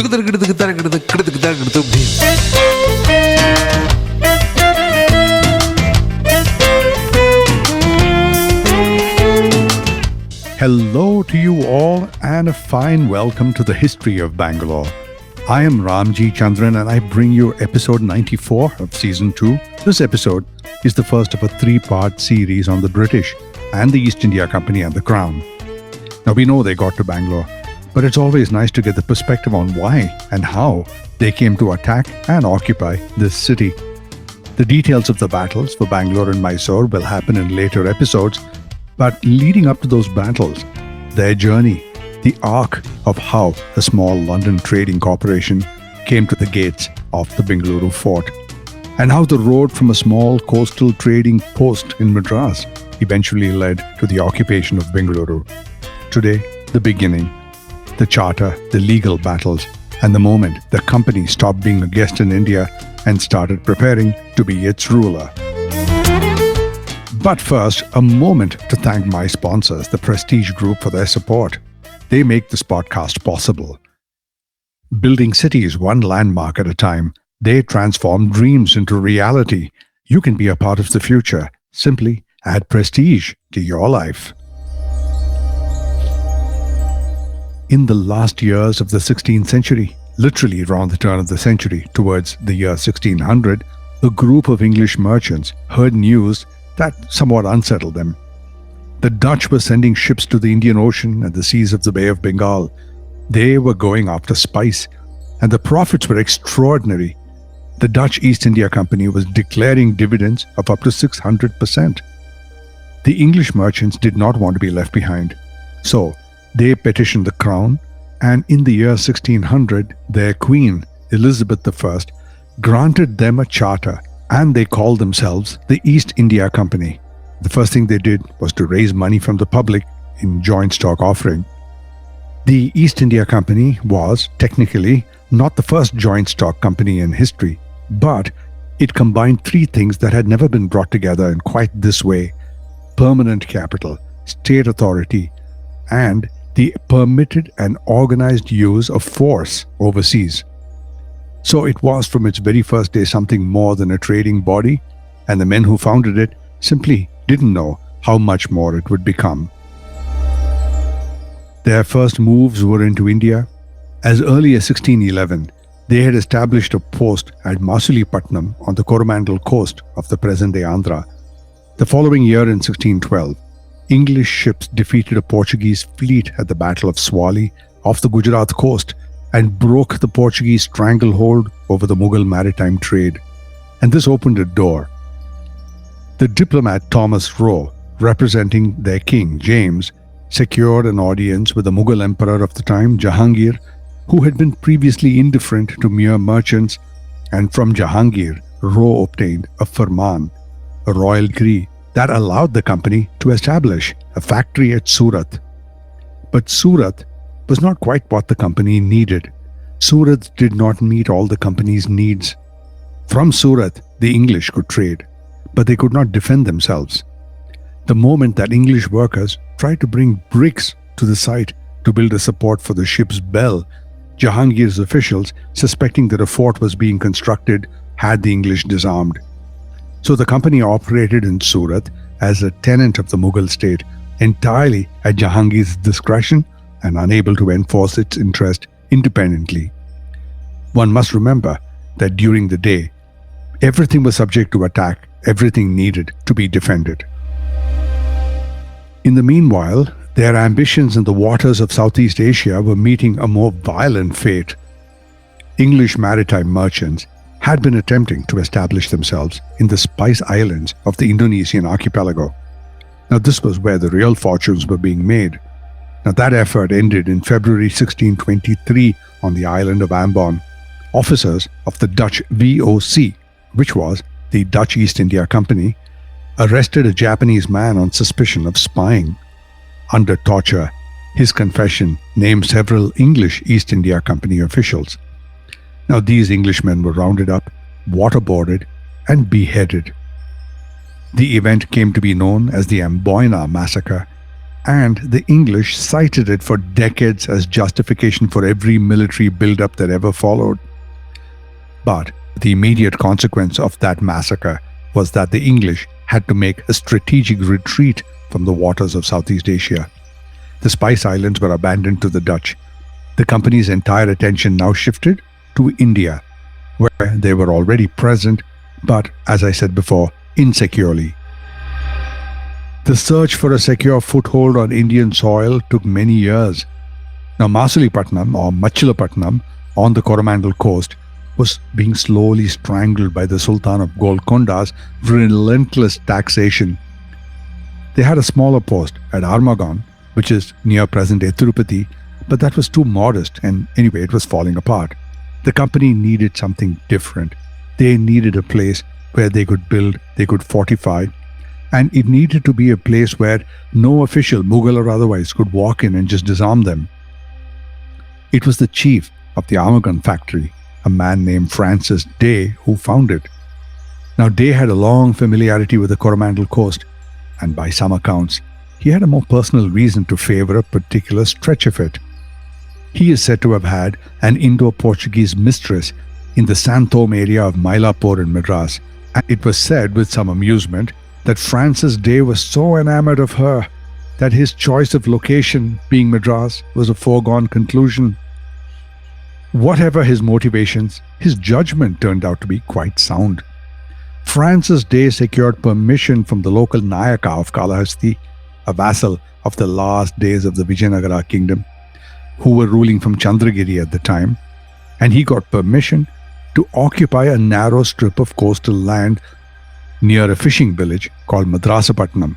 Hello to you all and a fine welcome to the history of Bangalore. I am Ramji Chandran and I bring you episode 94 of season 2. This episode is the first of a 3-part series on the British and the East India Company and the Crown. Now we know they got to Bangalore, but it's always nice to get the perspective on why and how they came to attack and occupy this city. The details of the battles for Bangalore and Mysore will happen in later episodes, but leading up to those battles, their journey, the arc of how a small London trading corporation came to the gates of the Bengaluru fort, and how the road from a small coastal trading post in Madras eventually led to the occupation of Bengaluru. Today, the beginning, the charter, the legal battles, and the moment the company stopped being a guest in India and started preparing to be its ruler. But first, a moment to thank my sponsors, the Prestige Group, for their support. They make this podcast possible. Building cities one landmark at a time, they transform dreams into reality. You can be a part of the future. Simply add prestige to your life. In the last years of the 16th century, literally around the turn of the century, towards the year 1600, a group of English merchants heard news that somewhat unsettled them. The Dutch were sending ships to the Indian Ocean and the seas of the Bay of Bengal. They were going after spice, and the profits were extraordinary. The Dutch East India Company was declaring dividends of up to 600%. The English merchants did not want to be left behind, so they petitioned the Crown, and in the year 1600, their Queen, Elizabeth I, granted them a charter, and they called themselves the East India Company. The first thing they did was to raise money from the public in joint stock offering. The East India Company was, technically, not the first joint stock company in history, but it combined 3 things that had never been brought together in quite this way: permanent capital, state authority, and the permitted and organized use of force overseas. So it was from its very first day something more than a trading body, and the men who founded it simply didn't know how much more it would become. Their first moves were into India. As early as 1611, they had established a post at Masulipatnam on the Coromandel coast of the present-day Andhra. The following year in 1612, English ships defeated a Portuguese fleet at the Battle of Swali off the Gujarat coast and broke the Portuguese stranglehold over the Mughal maritime trade. And this opened a door. The diplomat Thomas Roe, representing their king James, secured an audience with the Mughal emperor of the time, Jahangir, who had been previously indifferent to mere merchants, and from Jahangir, Roe obtained a firman, a royal decree that allowed the company to establish a factory at Surat. But Surat was not quite what the company needed. Surat did not meet all the company's needs. From Surat, the English could trade, but they could not defend themselves. The moment that English workers tried to bring bricks to the site to build a support for the ship's bell, Jahangir's officials, suspecting that a fort was being constructed, had the English disarmed. So the company operated in Surat as a tenant of the Mughal state, entirely at Jahangir's discretion and unable to enforce its interest independently. One must remember that during the day, everything was subject to attack, everything needed to be defended. In the meanwhile, their ambitions in the waters of Southeast Asia were meeting a more violent fate. English maritime merchants had been attempting to establish themselves in the Spice Islands of the Indonesian archipelago. Now this was where the real fortunes were being made. Now that effort ended in February 1623 on the island of Ambon. Officers of the Dutch VOC, which was the Dutch East India Company, arrested a Japanese man on suspicion of spying. Under torture, his confession named several English East India Company officials. Now these Englishmen were rounded up, waterboarded, and beheaded. The event came to be known as the Amboina Massacre, and the English cited it for decades as justification for every military build-up that ever followed. But the immediate consequence of that massacre was that the English had to make a strategic retreat from the waters of Southeast Asia. The Spice Islands were abandoned to the Dutch. The company's entire attention now shifted to India, where they were already present, but, as I said before, insecurely. The search for a secure foothold on Indian soil took many years. Now, Masulipattnam, or Machilapatnam, on the Coromandel coast, was being slowly strangled by the Sultan of Golconda's relentless taxation. They had a smaller post at Armagon, which is near present-day Tirupati, but that was too modest, and anyway, it was falling apart. The company needed something different. They needed a place where they could build, they could fortify, and it needed to be a place where no official, Mughal or otherwise, could walk in and just disarm them. It was the chief of the Armagon factory, a man named Francis Day, who found it. Now, Day had a long familiarity with the Coromandel coast, and by some accounts, he had a more personal reason to favor a particular stretch of it. He is said to have had an Indo-Portuguese mistress in the Santhome area of Mylapore in Madras, and it was said with some amusement that Francis Day was so enamored of her that his choice of location, being Madras, was a foregone conclusion. Whatever his motivations, his judgment turned out to be quite sound. Francis Day secured permission from the local Nayaka of Kalahasti, a vassal of the last days of the Vijayanagara kingdom, who were ruling from Chandragiri at the time, and he got permission to occupy a narrow strip of coastal land near a fishing village called Madrasapatnam.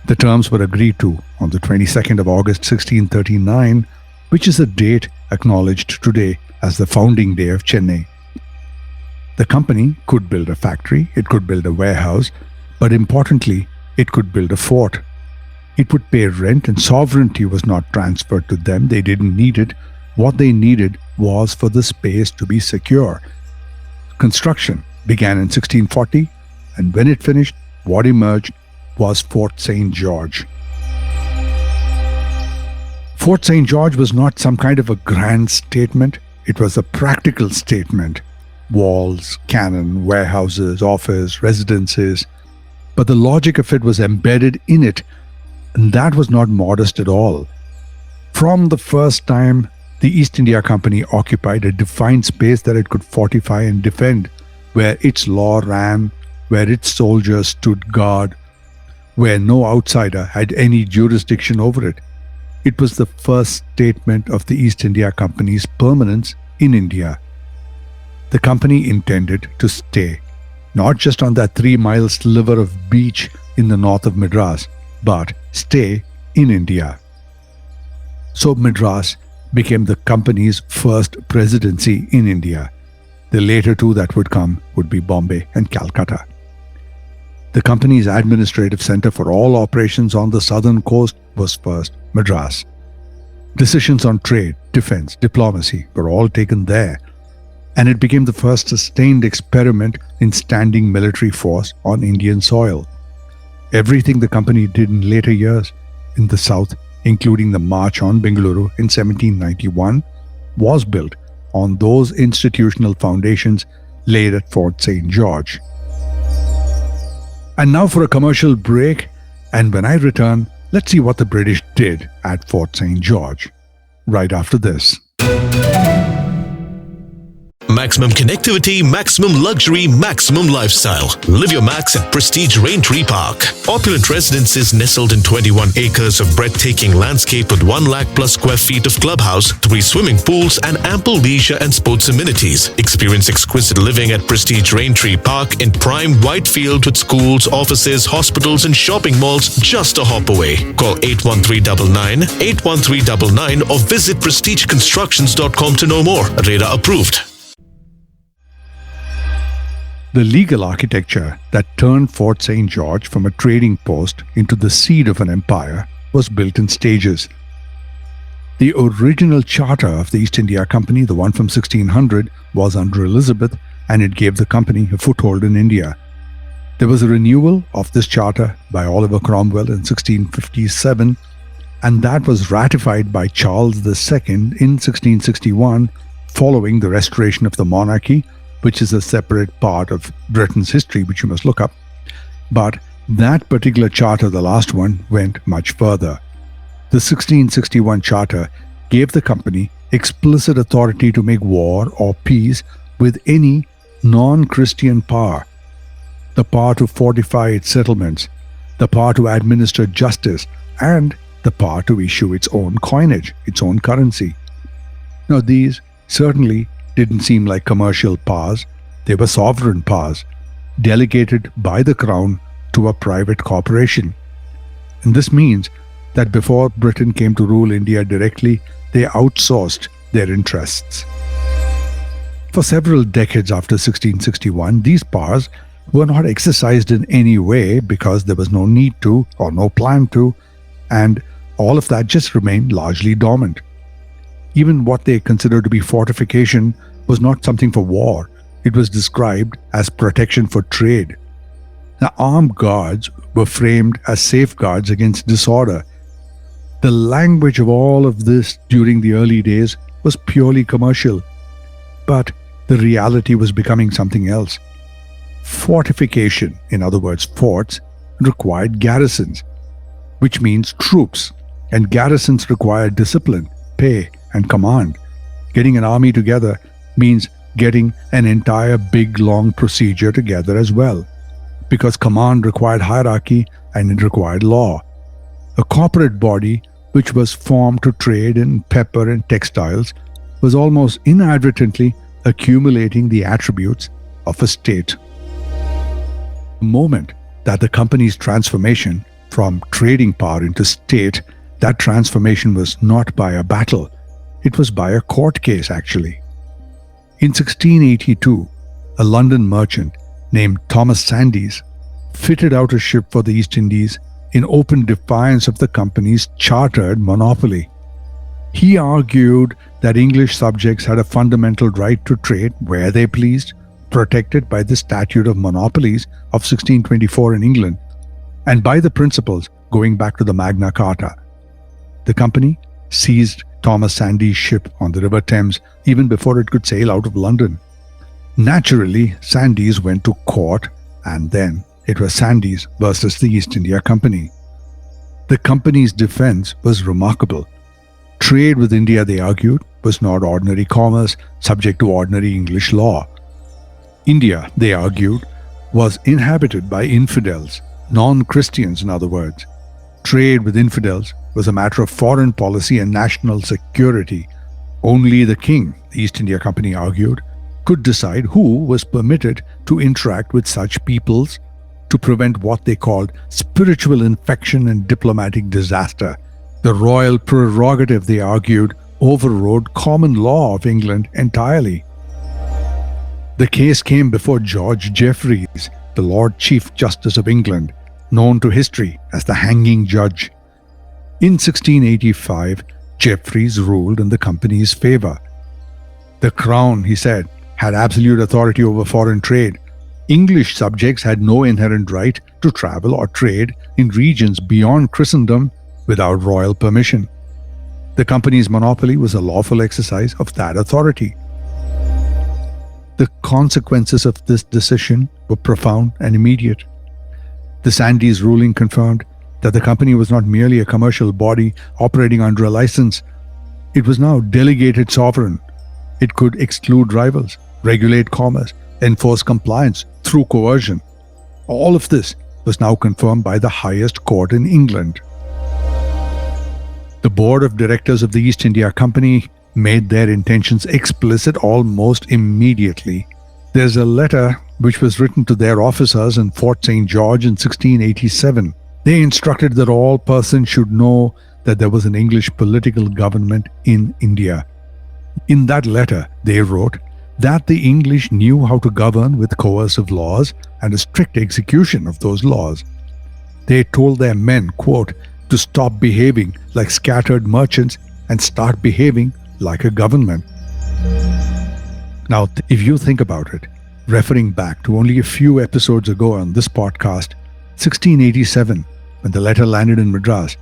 The terms were agreed to on the 22nd of August 1639, which is a date acknowledged today as the founding day of Chennai. The company could build a factory, it could build a warehouse, but importantly, it could build a fort. It would pay rent, and sovereignty was not transferred to them. They didn't need it. What they needed was for the space to be secure. Construction began in 1640, and when it finished, what emerged was Fort St. George. Fort St. George was not some kind of a grand statement. It was a practical statement. Walls, cannon, warehouses, office, residences. But the logic of it was embedded in it, and that was not modest at all. From the first time, the East India Company occupied a defined space that it could fortify and defend, where its law ran, where its soldiers stood guard, where no outsider had any jurisdiction over it. It was the first statement of the East India Company's permanence in India. The company intended to stay, not just on that 3-mile sliver of beach in the north of Madras, but stay in India. So Madras became the company's first presidency in India. The later two that would come would be Bombay and Calcutta. The company's administrative center for all operations on the southern coast was first Madras. Decisions on trade, defense, diplomacy were all taken there, and it became the first sustained experiment in standing military force on Indian soil. Everything the company did in later years in the south, including the march on Bangalore in 1791, was built on those institutional foundations laid at Fort St. George. And now for a commercial break, and when I return, let's see what the British did at Fort St. George. Right after this. Maximum connectivity, maximum luxury, maximum lifestyle. Live your max at Prestige Raintree Park. Opulent residences nestled in 21 acres of breathtaking landscape with 1 lakh plus square feet of clubhouse, 3 swimming pools, and ample leisure and sports amenities. Experience exquisite living at Prestige Raintree Park in prime Whitefield with schools, offices, hospitals, and shopping malls just a hop away. Call 81399 81399 or visit prestigeconstructions.com to know more. Radar approved. The legal architecture that turned Fort St. George from a trading post into the seat of an empire was built in stages. The original charter of the East India Company, the one from 1600, was under Elizabeth, and it gave the company a foothold in India. There was a renewal of this charter by Oliver Cromwell in 1657, and that was ratified by Charles II in 1661, following the restoration of the monarchy, which is a separate part of Britain's history, which you must look up. But that particular charter, the last one, went much further. The 1661 charter gave the company explicit authority to make war or peace with any non-Christian power, the power to fortify its settlements, the power to administer justice, and the power to issue its own coinage, its own currency. Now, these certainly didn't seem like commercial powers. They were sovereign powers, delegated by the crown to a private corporation. And this means that before Britain came to rule India directly, they outsourced their interests. For several decades after 1661, these powers were not exercised in any way because there was no need to or no plan to, and all of that just remained largely dormant. Even what they considered to be fortification was not something for war. It was described as protection for trade. Now, armed guards were framed as safeguards against disorder. The language of all of this during the early days was purely commercial, but the reality was becoming something else. Fortification, in other words, forts, required garrisons, which means troops, and garrisons require discipline, pay, and command. Getting an army together means getting an entire big long procedure together as well, because command required hierarchy and it required law. A corporate body which was formed to trade in pepper and textiles was almost inadvertently accumulating the attributes of a state. The moment that the company's transformation from trading power into state, that transformation was not by a battle, it was by a court case actually. In 1682, a London merchant named Thomas Sandys fitted out a ship for the East Indies in open defiance of the company's chartered monopoly. He argued that English subjects had a fundamental right to trade where they pleased, protected by the Statute of Monopolies of 1624 in England, and by the principles going back to the Magna Carta. The company seized Thomas Sandys' ship on the River Thames even before it could sail out of London. Naturally, Sandys went to court, and then it was Sandys versus the East India Company. The company's defense was remarkable. Trade with India, they argued, was not ordinary commerce subject to ordinary English law. India, they argued, was inhabited by infidels, non-Christians in other words. Trade with infidels was a matter of foreign policy and national security. Only the king, the East India Company argued, could decide who was permitted to interact with such peoples to prevent what they called spiritual infection and diplomatic disaster. The royal prerogative, they argued, overrode common law of England entirely. The case came before George Jeffreys, the Lord Chief Justice of England, known to history as the hanging judge. In 1685, Jeffreys ruled in the company's favor. The crown, he said, had absolute authority over foreign trade. English subjects had no inherent right to travel or trade in regions beyond Christendom without royal permission. The company's monopoly was a lawful exercise of that authority. The consequences of this decision were profound and immediate. The Sandys ruling confirmed that the company was not merely a commercial body operating under a license. It was now delegated sovereign. It could exclude rivals, regulate commerce, enforce compliance through coercion. All of this was now confirmed by the highest court in England. The board of directors of the East India Company made their intentions explicit almost immediately. There's a letter which was written to their officers in Fort St. George in 1687. They instructed that all persons should know that there was an English political government in India. In that letter, they wrote that the English knew how to govern with coercive laws and a strict execution of those laws. They told their men, quote, to stop behaving like scattered merchants and start behaving like a government. Now, if you think about it, referring back to only a few episodes ago on this podcast, 1687, when the letter landed in Madras.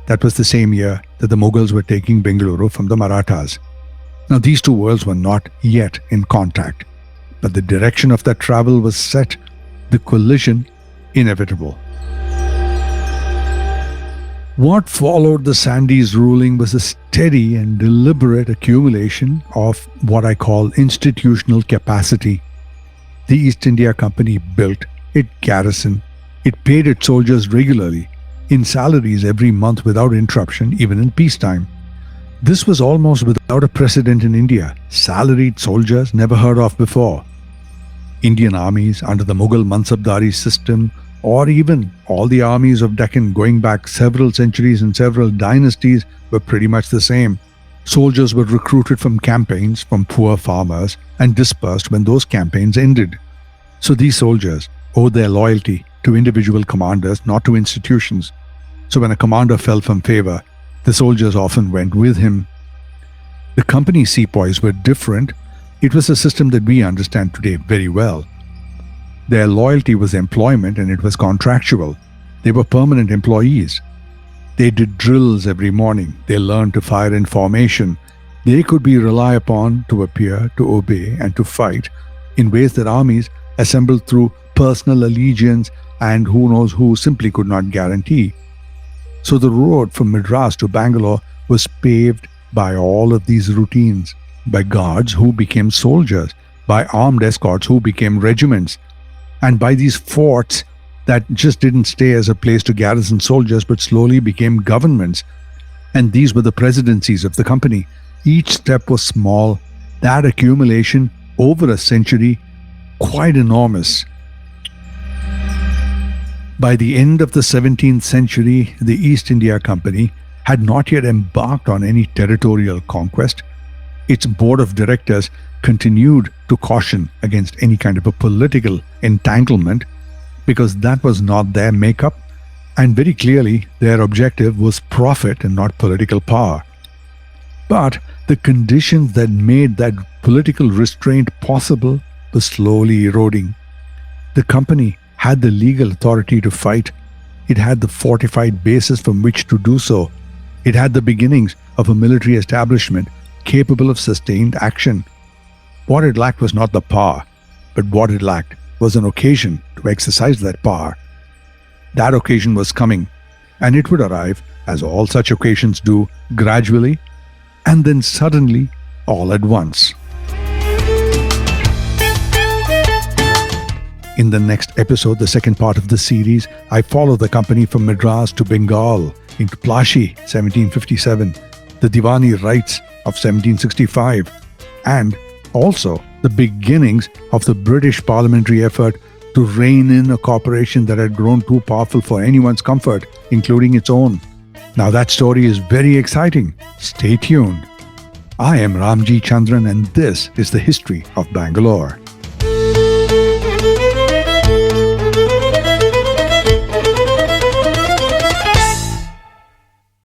That was the same year that the Mughals were taking Bengaluru from the Marathas. Now, these two worlds were not yet in contact, but the direction of that travel was set, the collision inevitable. What followed the Sandys' ruling was a steady and deliberate accumulation of what I call institutional capacity. The East India Company built, it garrisoned, it paid its soldiers regularly, in salaries every month without interruption, even in peacetime. This was almost without a precedent in India. Salaried soldiers never heard of before. Indian armies under the Mughal Mansabdari system, or even all the armies of Deccan going back several centuries and several dynasties, were pretty much the same. Soldiers were recruited from campaigns from poor farmers and dispersed when those campaigns ended. So these soldiers owed their loyalty to individual commanders, not to institutions. So when a commander fell from favor, the soldiers often went with him. The company sepoys were different. It was a system that we understand today very well. Their loyalty was employment, and it was contractual. They were permanent employees. They did drills every morning. They learned to fire in formation. They could be relied upon to appear, to obey, and to fight in ways that armies assembled through personal allegiance and who knows who simply could not guarantee. So the road from Madras to Bangalore was paved by all of these routines, by guards who became soldiers, by armed escorts who became regiments, and by these forts that just didn't stay as a place to garrison soldiers but slowly became governments. And these were the presidencies of the company. Each step was small. That accumulation over a century, quite enormous. By the end of the 17th century, the East India Company had not yet embarked on any territorial conquest. Its board of directors continued to caution against any kind of a political entanglement because that was not their makeup, and very clearly their objective was profit and not political power. But the conditions that made that political restraint possible were slowly eroding. The company had the legal authority to fight. It had the fortified bases from which to do so. It had the beginnings of a military establishment capable of sustained action. What it lacked was not the power, but what it lacked was an occasion to exercise that power. That occasion was coming, and it would arrive, as all such occasions do, gradually, and then suddenly, all at once. In the next episode, the second part of the series, I follow the company from Madras to Bengal, into Plassey, 1757, the Diwani Rights of 1765, and also the beginnings of the British parliamentary effort to rein in a corporation that had grown too powerful for anyone's comfort, including its own. Now that story is very exciting. Stay tuned. I am Ramji Chandran, and this is the history of Bangalore.